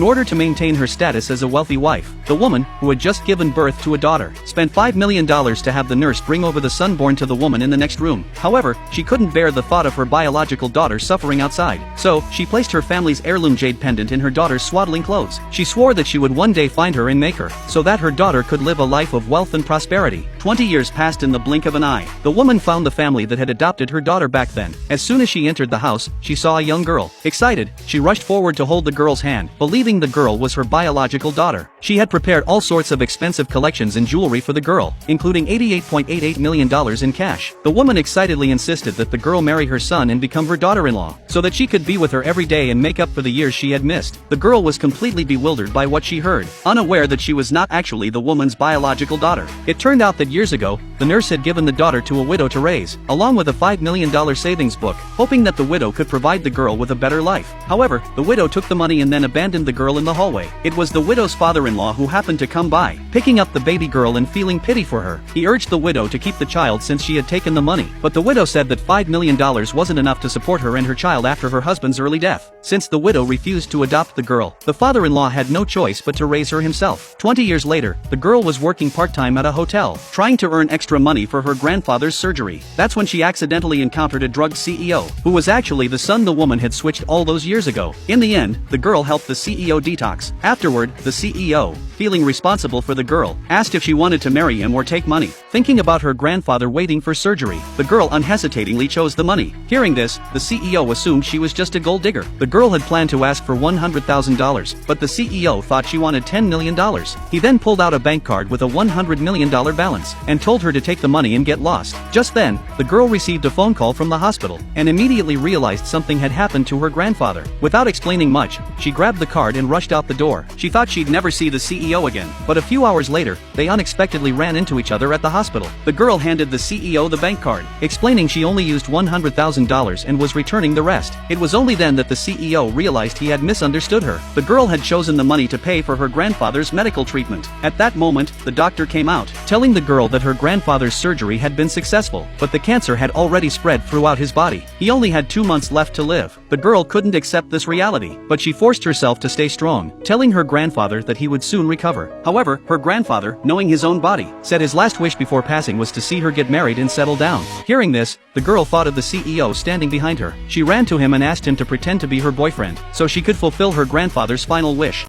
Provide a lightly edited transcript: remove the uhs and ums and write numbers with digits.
In order to maintain her status as a wealthy wife, the woman, who had just given birth to a daughter, spent $5 million to have the nurse bring over the son born to the woman in the next room. However, she couldn't bear the thought of her biological daughter suffering outside. So, she placed her family's heirloom jade pendant in her daughter's swaddling clothes. She swore that she would one day find her and make her, so that her daughter could live a life of wealth and prosperity. 20 years passed in the blink of an eye. The woman found the family that had adopted her daughter back then. As soon as she entered the house, she saw a young girl. Excited, she rushed forward to hold the girl's hand, believing the girl was her biological daughter. She had prepared all sorts of expensive collections and jewelry for the girl, including $88.88 million in cash. The woman excitedly insisted that the girl marry her son and become her daughter-in-law, so that she could be with her every day and make up for the years she had missed. The girl was completely bewildered by what she heard, unaware that she was not actually the woman's biological daughter. It turned out that years ago, the nurse had given the daughter to a widow to raise, along with a $5 million savings book, hoping that the widow could provide the girl with a better life. However, the widow took the money and then abandoned the girl in the hallway. It was the widow's father-in-law who happened to come by, picking up the baby girl and feeling pity for her. He urged the widow to keep the child since she had taken the money, but the widow said that $5 million wasn't enough to support her and her child after her husband's early death. Since the widow refused to adopt the girl, the father-in-law had no choice but to raise her himself. 20 years later, the girl was working part-time at a hotel, trying to earn extra money for her grandfather's surgery. That's when she accidentally encountered a drugged CEO, who was actually the son the woman had switched all those years ago. In the end, the girl helped the CEO detox. Afterward, the CEO, feeling responsible for the girl, asked if she wanted to marry him or take money. Thinking about her grandfather waiting for surgery, the girl unhesitatingly chose the money. Hearing this, the CEO assumed she was just a gold digger. The girl had planned to ask for $100,000, but the CEO thought she wanted $10 million. He then pulled out a bank card with a $100 million balance, and told her to take the money and get lost. Just then, the girl received a phone call from the hospital, and immediately realized something had happened to her grandfather. Without explaining much, she grabbed the card and rushed out the door. She thought she'd never see the CEO again, but a few hours later, they unexpectedly ran into each other at the hospital. The girl handed the CEO the bank card, explaining she only used $100,000 and was returning the rest. It was only then that the CEO realized he had misunderstood her. The girl had chosen the money to pay for her grandfather's medical treatment. At that moment, the doctor came out, telling the girl that her grandfather's surgery had been successful, but the cancer had already spread throughout his body. He only had 2 months left to live. The girl couldn't accept this reality, but she forced herself to stay strong, telling her grandfather that he would soon recover. However, her grandfather, knowing his own body, said his last wish before passing was to see her get married and settle down. Hearing this, the girl thought of the CEO standing behind her. She ran to him and asked him to pretend to be her boyfriend, so she could fulfill her grandfather's final wish.